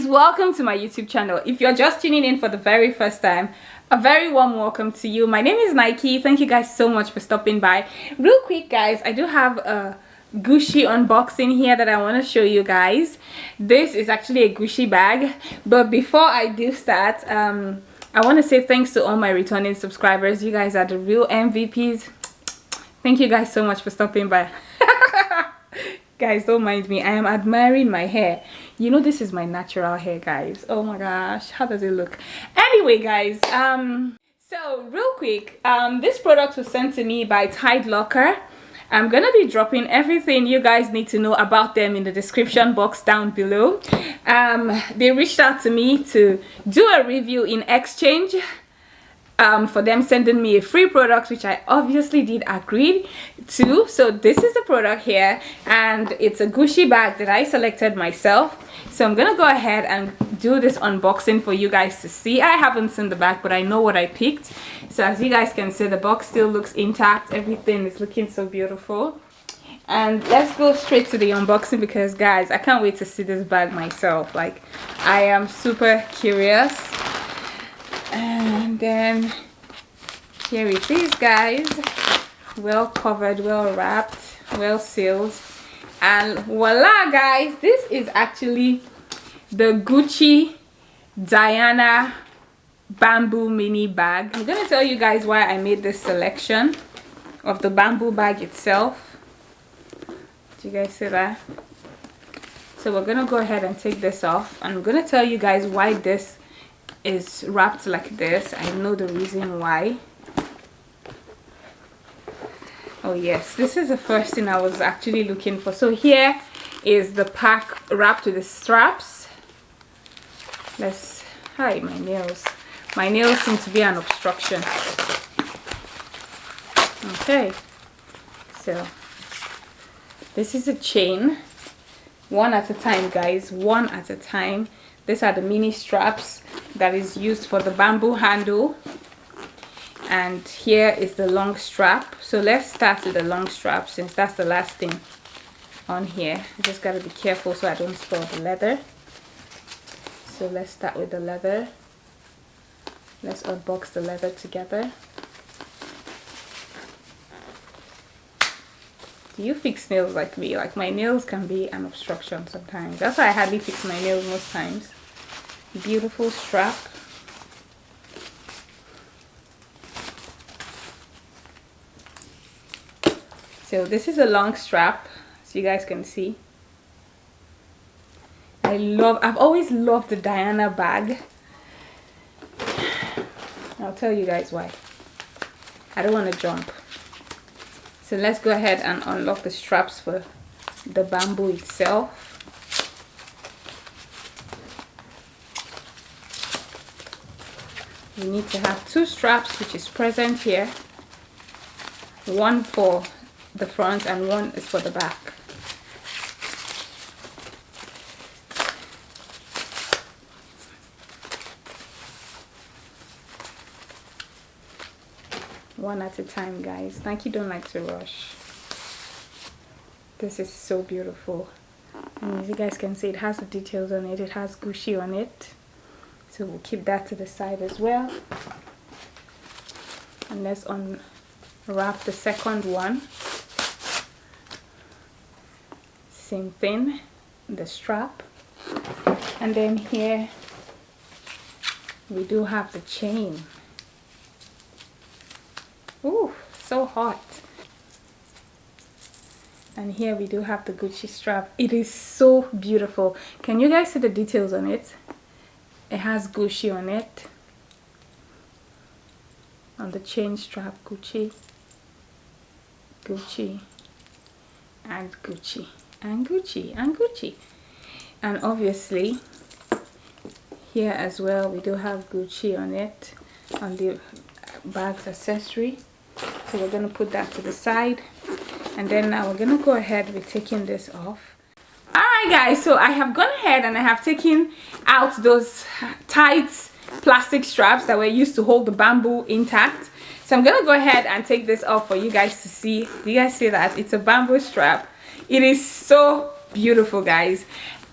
welcome to my YouTube channel. If you're just tuning in for the very first time, a very warm welcome to you. My name is Nike. Thank you guys so much for stopping by. Real quick guys, I do have a Gucci unboxing here that I want to show you guys. This is actually a Gucci bag, but before I do start, I want to say thanks to all my returning subscribers. You guys are the real MVPs. Thank you guys so much for stopping by. Guys, don't mind me, I am admiring my hair. You know, this is my natural hair, guys. Oh my gosh, how does it look? Anyway guys, so real quick, this product was sent to me by Tidelocker. I'm gonna be dropping everything you guys need to know about them in the description box down below. They reached out to me to do a review in exchange for them sending me a free product, which I obviously did agree to. So this is the product here, and it's a Gucci bag that I selected myself. So I'm gonna go ahead and do this unboxing for you guys to see. I haven't seen the bag, but I know what I picked. So as you guys can see, the box still looks intact. Everything is looking so beautiful. And let's go straight to the unboxing, because guys, I can't wait to see this bag myself. Like, I am super curious. And then here it is, guys. Well covered, well wrapped, well sealed, and voila guys, this is actually the Gucci Diana bamboo mini bag. I'm gonna tell you guys why I made this selection of the bamboo bag itself. Do you guys see that? So we're gonna go ahead and take this off, and I'm gonna tell you guys why this is wrapped like this. I know the reason why. Oh yes, this is the first thing I was actually looking for. So here is the pack wrapped with the straps. Let's hide my nails. My nails seem to be an obstruction. Okay, so this is a chain, one at a time guys, one at a time. These are the mini straps that is used for the bamboo handle, and here is the long strap. So let's start with the long strap, since that's the last thing on here. I just gotta be careful so I don't spoil the leather. So let's start with the leather. Let's unbox the leather together. Do you fix nails like me? Like, my nails can be an obstruction sometimes. That's why I hardly fix my nails most times. Beautiful strap. So this is a long strap, so you guys can see. I've always loved the Diana bag. I'll tell you guys why. I don't want to jump. So let's go ahead and unlock the straps for the bamboo itself. We need to have two straps, which is present here. One for the front and one is for the back. One at a time guys. Nike don't like to rush. This is so beautiful, and as you guys can see, it has the details on it. It has Gucci on it, so we'll keep that to the side as well. And let's unwrap the second one. Same thing, the strap. And then here we do have the chain. Ooh, so hot. And here we do have the Gucci strap. It is so beautiful. Can you guys see the details on it? It has Gucci on it. On the chain strap, Gucci, Gucci, and Gucci, and Gucci, and Gucci. And obviously here as well we do have Gucci on it, on the bag's accessory. So we're going to put that to the side, and then now we're going to go ahead with taking this off. Alright guys, so I have gone ahead and I have taken out those tight plastic straps that were used to hold the bamboo intact. So I'm gonna go ahead and take this off for you guys to see. Do you guys see that? It's a bamboo strap. It is so beautiful guys.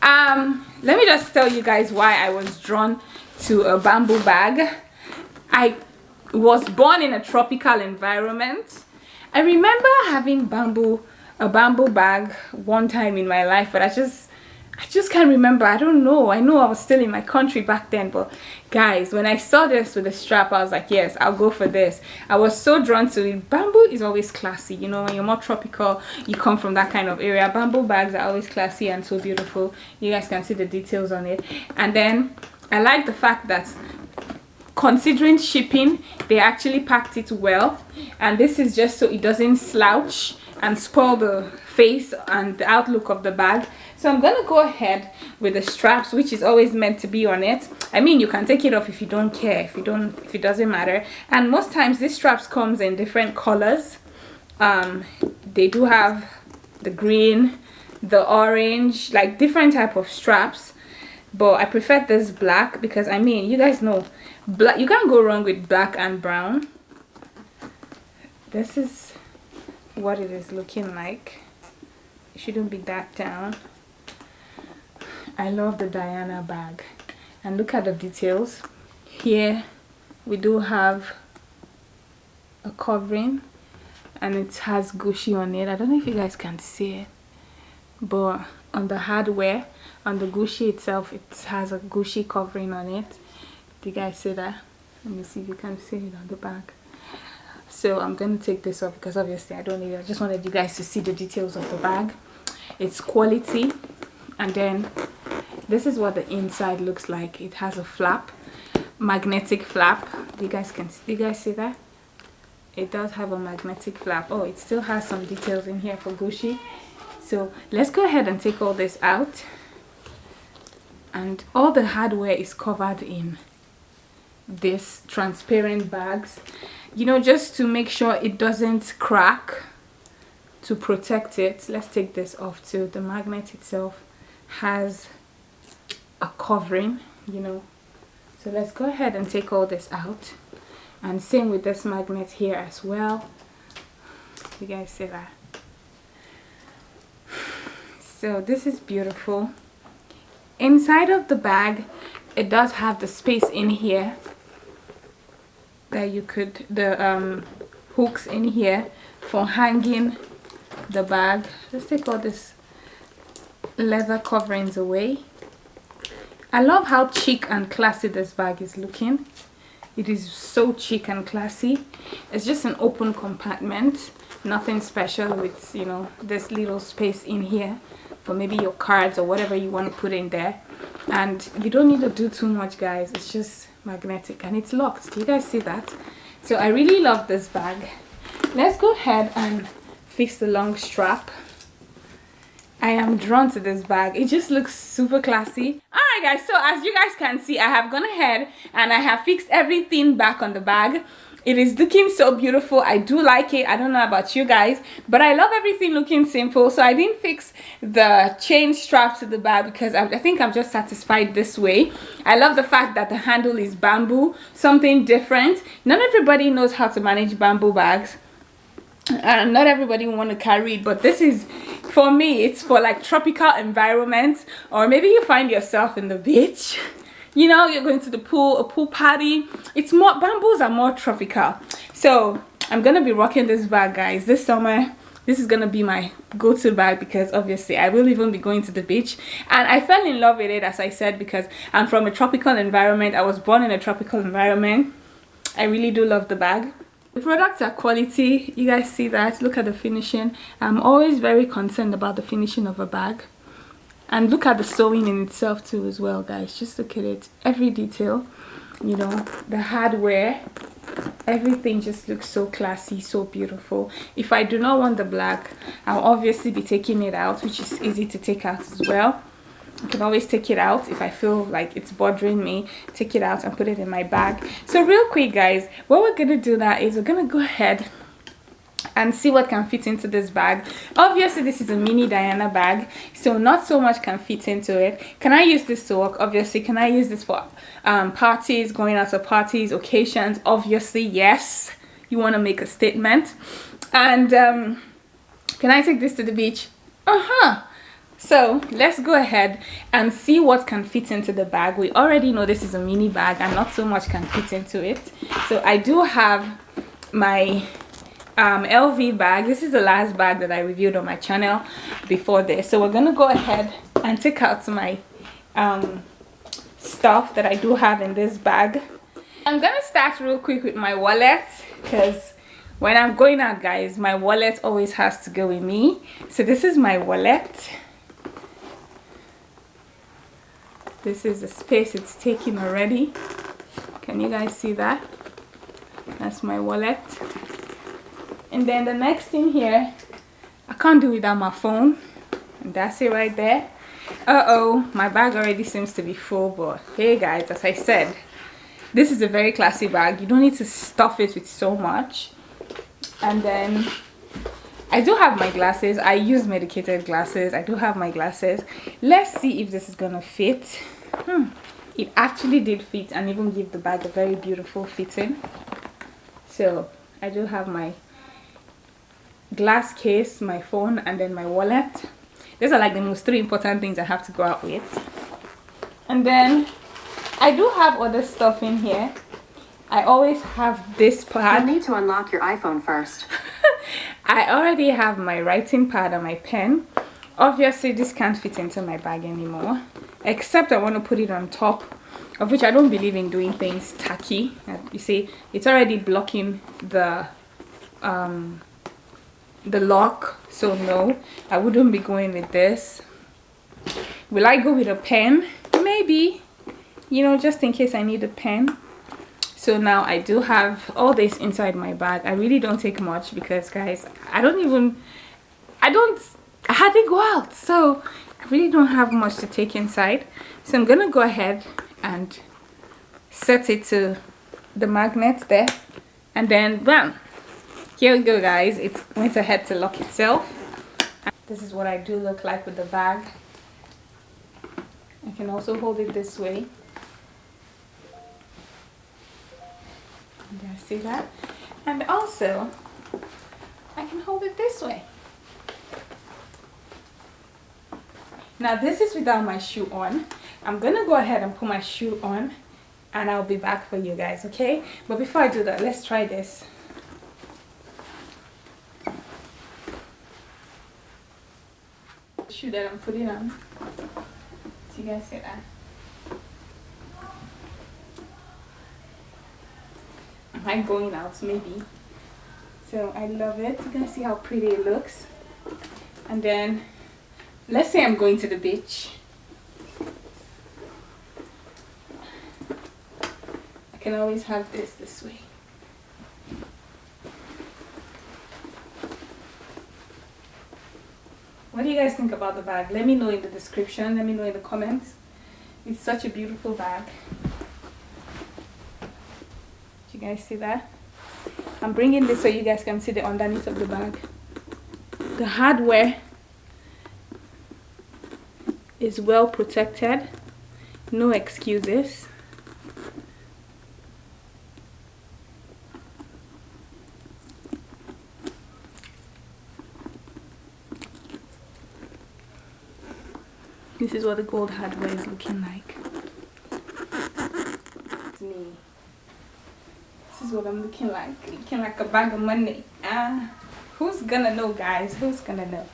Let me just tell you guys why I was drawn to a bamboo bag. I was born in a tropical environment. I remember having a bamboo bag one time in my life, but I just can't remember. I don't know. I know I was still in my country back then, but guys, when I saw this with a strap, I was like, yes, I'll go for this. I was so drawn to it. Bamboo is always classy, you know. When you're more tropical, you come from that kind of area, bamboo bags are always classy and so beautiful. You guys can see the details on it. And then I like the fact that, considering shipping, they actually packed it well, and this is just so it doesn't slouch and spoil the face and the outlook of the bag. So I'm gonna go ahead with the straps, which is always meant to be on it. I mean, you can take it off if you don't care, if it doesn't matter. And most times these straps comes in different colors. They do have the green, the orange, like different type of straps, but I prefer this black because, I mean, you guys know black, you can't go wrong with black and brown. This is what it is looking like. It shouldn't be that down. I love the Diana bag, and look at the details. Here we do have a covering, and it has Gucci on it. I don't know if you guys can see it, but on the hardware, on the Gucci itself, it has a Gucci covering on it. Do you guys see that? Let me see if you can see it on the back. So I'm going to take this off because obviously I don't need it. I just wanted you guys to see the details of the bag. It's quality. And then this is what the inside looks like. It has a flap, magnetic flap. You guys see that? It does have a magnetic flap. Oh, it still has some details in here for Gucci. So let's go ahead and take all this out. And all the hardware is covered in this transparent bags, you know, just to make sure it doesn't crack, to protect it. Let's take this off too. The magnet itself has a covering, you know. So let's go ahead and take all this out, and same with this magnet here as well. You guys see that? So this is beautiful. Inside of the bag, it does have the space in here that you could, the hooks in here for hanging the bag. Let's take all this leather coverings away. I love how chic and classy this bag is looking. It is so chic and classy. It's just an open compartment, nothing special with, you know, this little space in here for maybe your cards or whatever you want to put in there. And you don't need to do too much, guys. It's just magnetic and it's locked. Do you guys see that? So I really love this bag. Let's go ahead and fix the long strap. I am drawn to this bag. It just looks super classy. Alright guys, so as you guys can see, I have gone ahead and I have fixed everything back on the bag. It is looking so beautiful. I do like it. I don't know about you guys, but I love everything looking simple. So I didn't fix the chain strap to the bag because I think I'm just satisfied this way. I love the fact that the handle is bamboo, something different. Not everybody knows how to manage bamboo bags, and not everybody want to carry it, but this is, for me, it's for like tropical environments, or maybe you find yourself in the beach, you know, you're going to the pool, a pool party. It's more, bamboos are more tropical. So I'm gonna be rocking this bag, guys, this summer. This is gonna be my go-to bag because obviously I will even be going to the beach, and I fell in love with it, as I said, because I'm from a tropical environment. I was born in a tropical environment. I really do love the bag. The products are quality. You guys see that? Look at the finishing. I'm always very concerned about the finishing of a bag. And look at the sewing in itself too as well, guys. Just look at it. Every detail, you know, the hardware, everything just looks so classy, so beautiful. If I do not want the black, I'll obviously be taking it out, which is easy to take out as well. I can always take it out if I feel like it's bothering me. Take it out and put it in my bag. So real quick, guys, what we're gonna do now is we're gonna go ahead and see what can fit into this bag. Obviously this is a mini Diana bag, so not so much can fit into it. Can I use this to work? Obviously. Can I use this for parties, going out to parties, occasions? Obviously yes. You want to make a statement. And can I take this to the beach? So let's go ahead and see what can fit into the bag. We already know this is a mini bag and not so much can fit into it. So I do have my LV bag. This is the last bag that I reviewed on my channel before this. So we're gonna go ahead and take out my stuff that I do have in this bag. I'm gonna start real quick with my wallet, because when I'm going out, guys, my wallet always has to go with me. So this is my wallet. This is the space it's taking already. Can you guys see that? That's my wallet. And then the next thing here, I can't do without my phone. And that's it right there. Uh-oh, my bag already seems to be full, but hey guys, as I said, this is a very classy bag. You don't need to stuff it with so much. And then I do have my glasses. I use medicated glasses. I do have my glasses. Let's see if this is gonna fit. It actually did fit and even give the bag a very beautiful fitting. So I do have my glass case, my phone, and then my wallet. These are like the most 3 important things I have to go out with. And then I do have other stuff in here. I always have this pad. You need to unlock your iPhone first. I already have my writing pad and my pen. Obviously this can't fit into my bag anymore, except I want to put it on top, of which I don't believe in doing things tacky. You see, it's already blocking the lock, so no, I wouldn't be going with this. Will I go with a pen? Maybe, you know, just in case I need a pen. So now I do have all this inside my bag. I really don't take much because, guys, I hardly go out, so I really don't have much to take inside. So I'm gonna go ahead and set it to the magnet there, and then bam, here we go, guys. It's going to head to lock itself. This is what I do look like with the bag. I can also hold it this way. You guys see that? And also I can hold it this way. Now this is without my shoe on. I'm gonna go ahead and put my shoe on and I'll be back for you guys, okay? But before I do that, let's try this. The shoe that I'm putting on. Do you guys see that? Am I going out? Maybe. So I love it. You guys see how pretty it looks? And then let's say I'm going to the beach. I can always have this way. What do you guys think about the bag? Let me know in the description. Let me know in the comments. It's such a beautiful bag. Do you guys see that? I'm bringing this so you guys can see the underneath of the bag. The hardware is well protected. No excuses. This is what the gold hardware is looking like. It's me. This is what I'm looking like a bag of money. Who's gonna know, guys? Who's gonna know?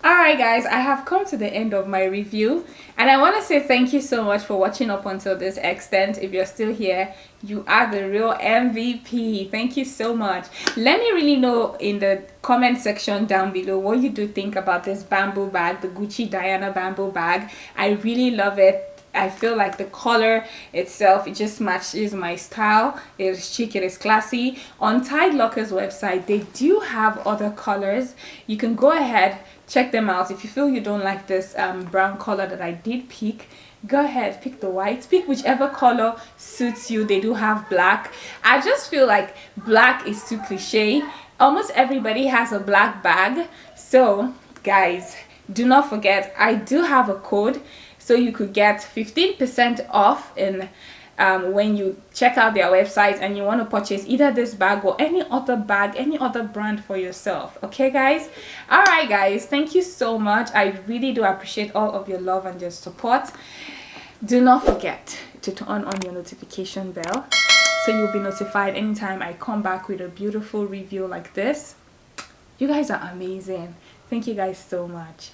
Alright guys, I have come to the end of my review and I want to say thank you so much for watching up until this extent. If you're still here, you are the real MVP. Thank you so much. Let me really know in the comment section down below what you do think about this bamboo bag, the Gucci Diana bamboo bag. I really love it. I feel like the color itself, it just matches my style. It is chic, it is classy. On Tidelocker's website, they do have other colors. You can go ahead, check them out. If you feel you don't like this brown color that I did pick, go ahead, pick the white, pick whichever color suits you. They do have black. I just feel like black is too cliche. Almost everybody has a black bag. So guys, do not forget, I do have a code, so you could get 15% off in when you check out their website and you want to purchase either this bag or any other bag, any other brand for yourself. Okay guys, all right guys, thank you so much. I really do appreciate all of your love and your support. Do not forget to turn on your notification bell so you'll be notified anytime I come back with a beautiful review like this. You guys are amazing. Thank you guys so much.